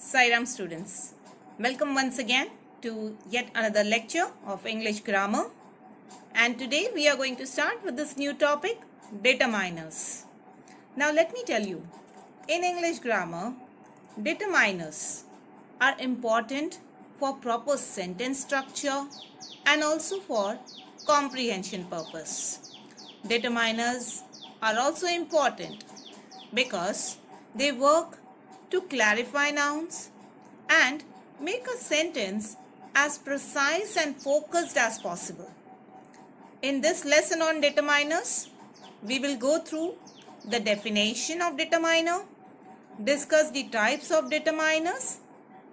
Sairam students, welcome once again to yet another lecture of English grammar, and today we are going to start with this new topic, determiners. Now let me tell you, in English grammar, determiners are important for proper sentence structure and also for comprehension purpose. Determiners are also important because they work to clarify nouns and make a sentence as precise and focused as possible. In this lesson on determiners, we will go through the definition of determiner, discuss the types of determiners,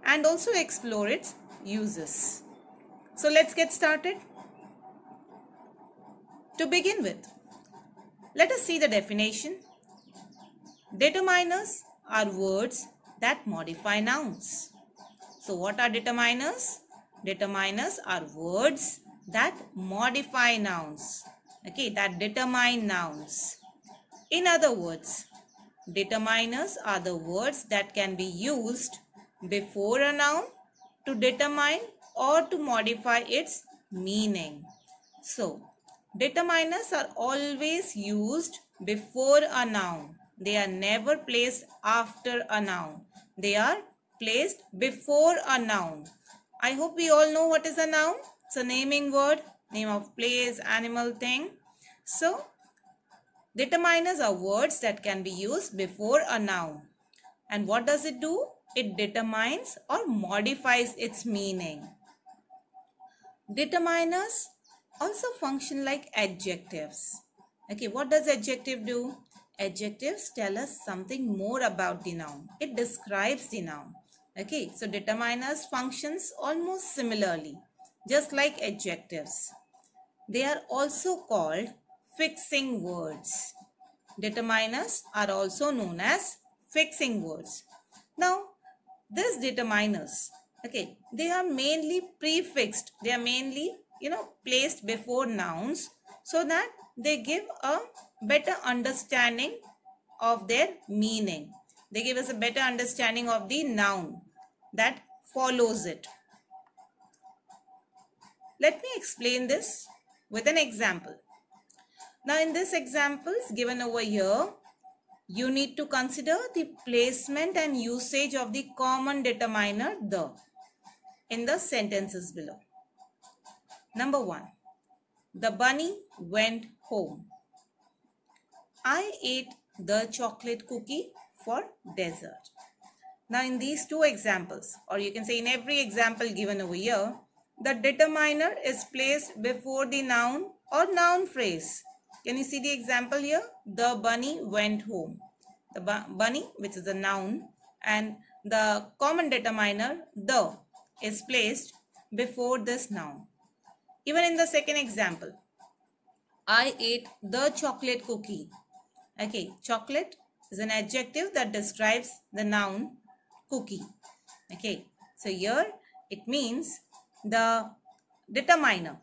and also explore its uses. So let's get started. To begin with, let us see the definition. Determiners are words that modify nouns. So what are determiners? Determiners are words that modify nouns. Okay, that determine nouns. In other words, determiners are the words that can be used before a noun to determine or to modify its meaning. So, determiners are always used before a noun. They are never placed after a noun. They are placed before a noun. I hope we all know what is a noun. It's a naming word, name of place, animal, thing. So, determiners are words that can be used before a noun. And what does it do? It determines or modifies its meaning. Determiners also function like adjectives. Okay, what does adjective do? Adjectives tell us something more about the noun. It describes the noun. Okay, so determiners functions almost similarly, just like adjectives. They are also called fixing words. Determiners are also known as fixing words. Now, these determiners, okay, they are mainly prefixed. They are mainly, placed before nouns so that they give a better understanding of their meaning. They give us a better understanding of the noun that follows it. Let me explain this with an example. Now, in this example given over here, you need to consider the placement and usage of the common determiner the in the sentences below. Number 1. The bunny went home. I ate the chocolate cookie for dessert. Now in these two examples, or you can say in every example given over here, the determiner is placed before the noun or noun phrase. Can you see the example here? The bunny went home. The bunny, which is a noun, and the common determiner the is placed before this noun. Even in the second example, I ate the chocolate cookie. Okay, chocolate is an adjective that describes the noun cookie. Okay, so here it means the determiner,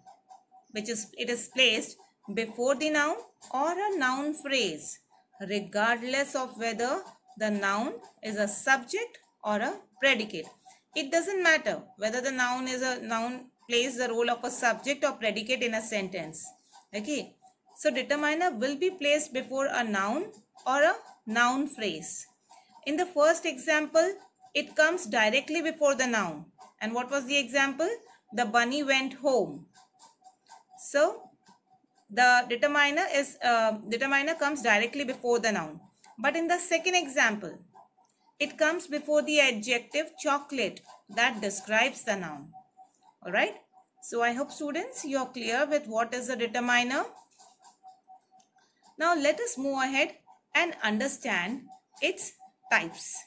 which is placed before the noun or a noun phrase, regardless of whether the noun is a subject or a predicate. It doesn't matter whether the noun plays the role of a subject or predicate in a sentence. Okay, so determiner will be placed before a noun or a noun phrase. In the first example, it comes directly before the noun. And what was the example? The bunny went home. So the determiner comes directly before the noun. But in the second example, it comes before the adjective chocolate that describes the noun. Alright. So I hope students you are clear with what is the determiner. Now let us move ahead and understand its types.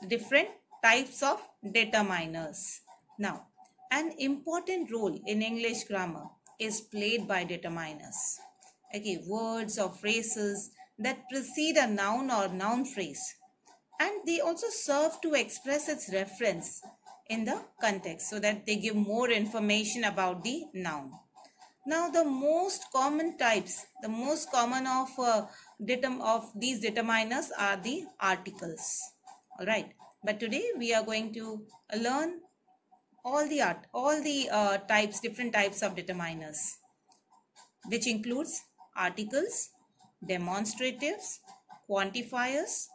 Different types of determiners. Now, an important role in English grammar is played by determiners. Okay, words or phrases that precede a noun or noun phrase. And they also serve to express its reference in the context so that they give more information about the noun. Now the most common types, the most common of these determiners are the articles. Alright, But today we are going to learn all the different types of determiners, which includes articles, demonstratives, quantifiers,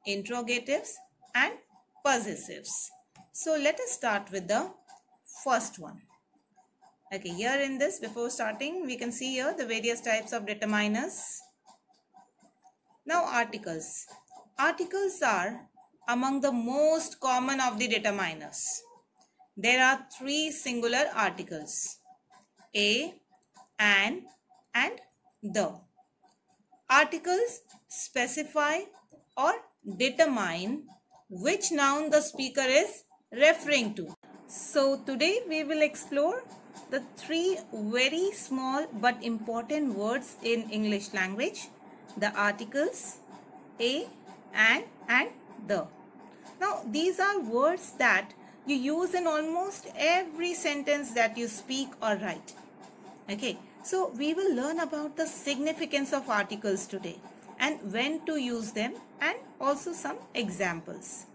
interrogatives, and possessives. So let us start with the first one. Okay, here in this, before starting, we can see here the various types of determiners. Now articles. Articles are among the most common of the determiners. There are three singular articles: a, an, and the. Articles specify or determine which noun the speaker is referring to. So today we will explore the three very small but important words in English language: the articles a, an, and the. Now these are words that you use in almost every sentence that you speak or write. Okay, so we will learn about the significance of articles today and when to use them, and also some examples.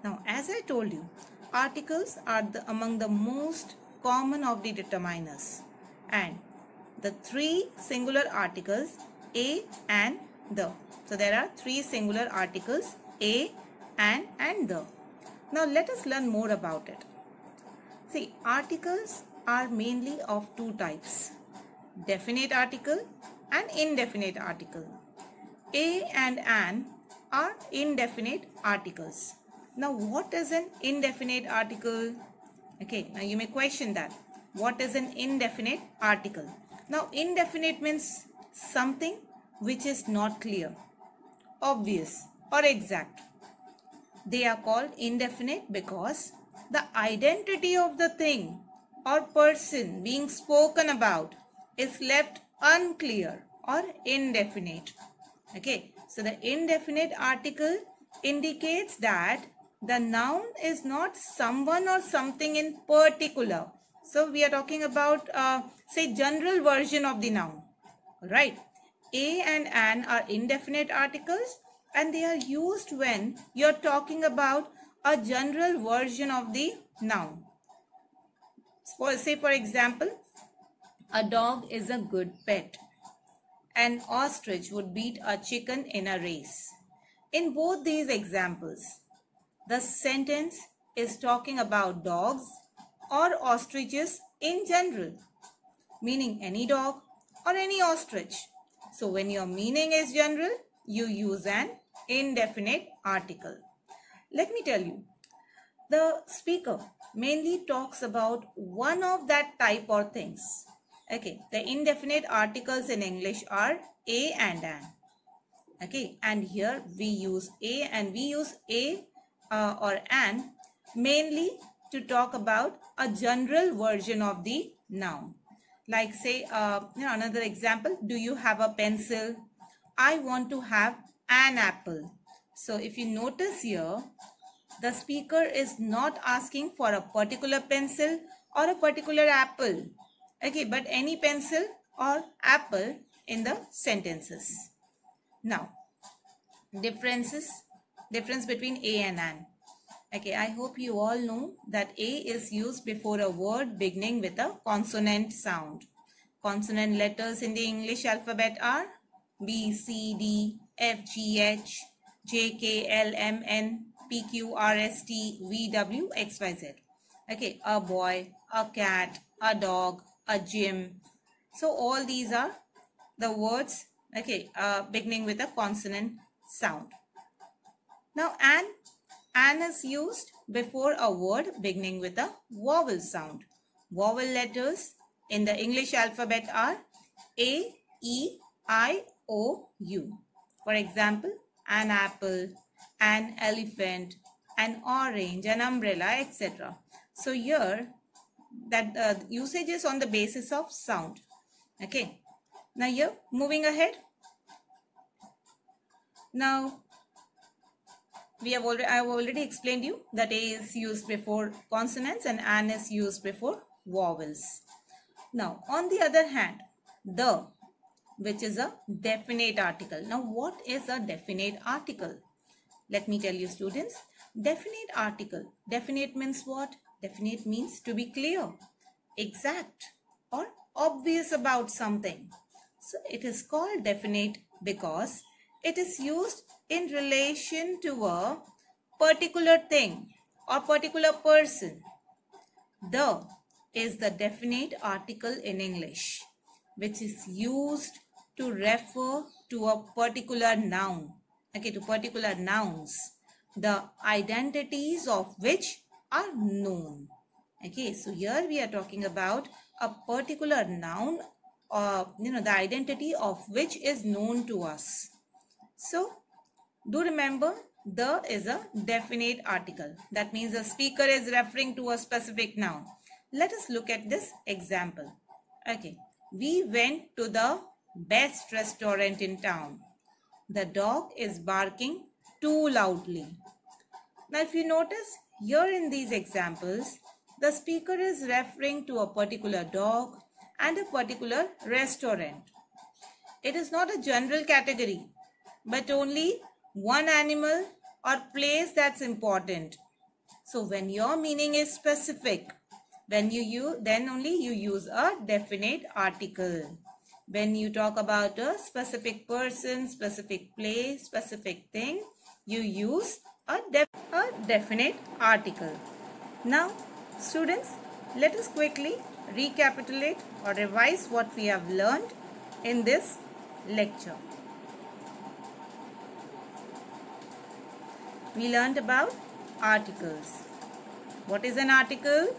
Now, as I told you, articles are among the most common of the determiners, and the three singular articles a, an, the. So there are three singular articles a, an, and the. Now let us learn more about it. See, articles are mainly of two types: definite article and indefinite article. A and an are indefinite articles. Now what is an indefinite article? Okay, now you may question that. What is an indefinite article? Now indefinite means something which is not clear, obvious, or exact. They are called indefinite because the identity of the thing or person being spoken about is left unclear or indefinite. Okay, so the indefinite article indicates that the noun is not someone or something in particular. So we are talking about say general version of the noun. Alright, a and an are indefinite articles, and they are used when you are talking about a general version of the noun. Say for example, a dog is a good pet. An ostrich would beat a chicken in a race. In both these examples, the sentence is talking about dogs or ostriches in general, meaning any dog or any ostrich. So when your meaning is general, you use an indefinite article. Let me tell you, the speaker mainly talks about one of that type or things. Okay, the indefinite articles in English are a and an. Okay, and here we use a, and we use a or an mainly to talk about a general version of the noun. Like say, another example, do you have a pencil? I want to have an apple. So if you notice here, the speaker is not asking for a particular pencil or a particular apple. Okay, but any pencil or apple in the sentences. Now, difference between a and an. Okay, I hope you all know that a is used before a word beginning with a consonant sound. Consonant letters in the English alphabet are B, C, D, F, G, H, J, K, L, M, N, P, Q, R, S, T, V, W, X, Y, Z. Okay, a boy, a cat, a dog, a gym. So all these are the words, okay, beginning with a consonant sound. Now an is used before a word beginning with a vowel sound. Vowel letters in the English alphabet are A, E, I, O, U. For example, an apple, an elephant, an orange, an umbrella, etc. So here that usage is on the basis of sound. Okay. Now here, moving ahead. Now I have already explained you that a is used before consonants and an is used before vowels. Now on the other hand, the, which is a definite article. Now what is a definite article? Let me tell you students, Definite article. Definite means what? Definite means to be clear, exact, or obvious about something. So it is called definite because it is used in relation to a particular thing or particular person. The is the definite article in English, which is used to refer to a particular noun. Okay, to particular nouns, the identities of which are known. Okay, so here we are talking about a particular noun, the identity of which is known to us. So do remember, the is a definite article. That means the speaker is referring to a specific noun. Let us look at this example. Okay, we went to the best restaurant in town. The dog is barking too loudly. Now, if you notice here in these examples, the speaker is referring to a particular dog and a particular restaurant. It is not a general category, but only one animal or place that's important. So when your meaning is specific, then only you use a definite article. When you talk about a specific person, specific place, specific thing, you use a definite article. Now, students, let us quickly recapitulate or revise what we have learned in this lecture. We learned about articles. What is an article?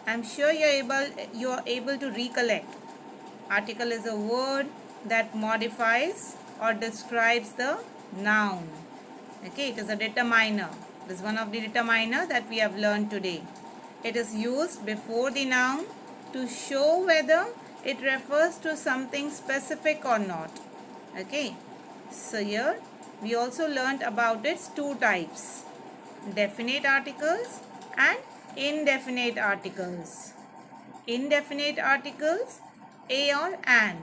I'm sure you are able to recollect. Article is a word that modifies or describes the noun. Okay, it is a determiner. It is one of the determiner that we have learned today. It is used before the noun to show whether it refers to something specific or not. Okay, so here we also learned about its two types: definite articles and indefinite articles. Indefinite articles, a or an,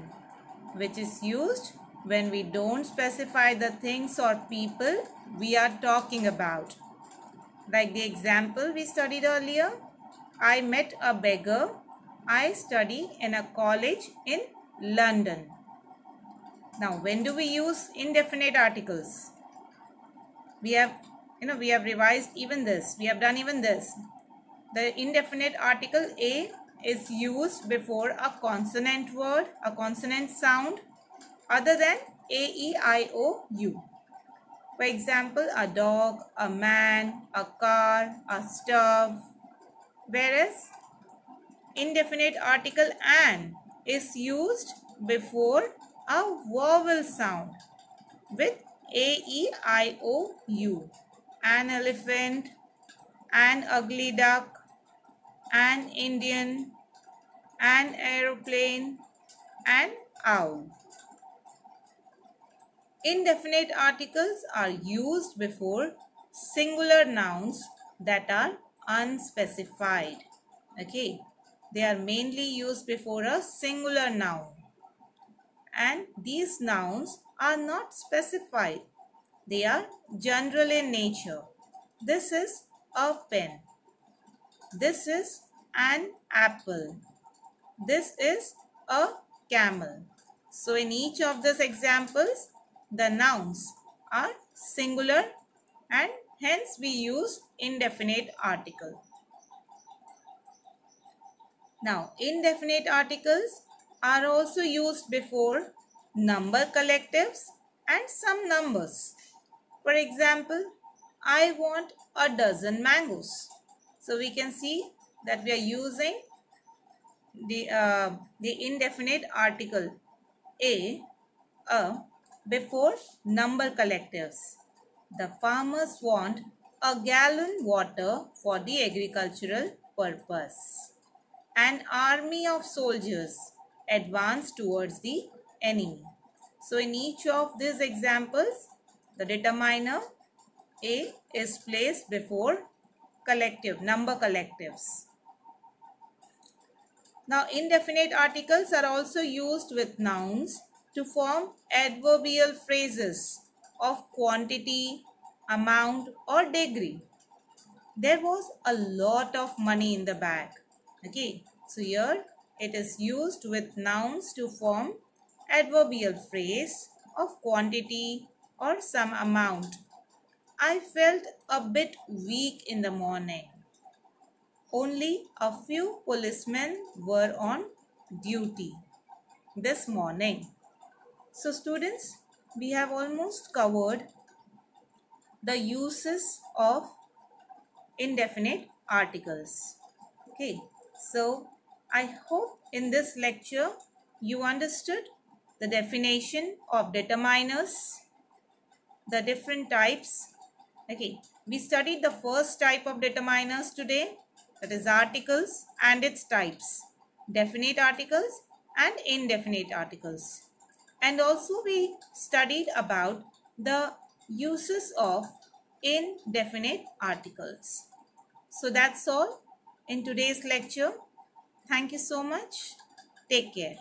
which is used when we don't specify the things or people we are talking about. Like the example we studied earlier, I met a beggar. I study in a college in London. Now, when do we use indefinite articles? We have revised even this. We have done even this. The indefinite article a is used before a consonant word, a consonant sound other than a, e, I, o, u. For example, a dog, a man, a car, a stove. Whereas indefinite article an is used before a vowel sound with a, e, I, o, u. An elephant, an ugly duck, an Indian, an aeroplane, an owl. Indefinite articles are used before singular nouns that are unspecified. Okay, they are mainly used before a singular noun, and these nouns are not specified. They are general in nature. This is a pen. This is an apple. This is a camel. So in each of these examples, the nouns are singular and hence we use indefinite article. Now, indefinite articles are also used before number collectives and some numbers. For example, I want a dozen mangoes. So we can see that we are using the indefinite article a before number collectives. The farmers want a gallon water for the agricultural purpose. An army of soldiers advanced towards the enemy. So in each of these examples, the determiner a is placed before number collectives. Now, indefinite articles are also used with nouns to form adverbial phrases of quantity, amount or degree. There was a lot of money in the bag. Okay, so here it is used with nouns to form adverbial phrase of quantity or some amount. I felt a bit weak in the morning. Only a few policemen were on duty this morning. So students, we have almost covered the uses of indefinite articles. Okay, so I hope in this lecture you understood the definition of determiners, the different types. Okay, we studied the first type of determiners today, that is articles and its types, definite articles and indefinite articles. And also we studied about the uses of indefinite articles. So that's all in today's lecture. Thank you so much. Take care.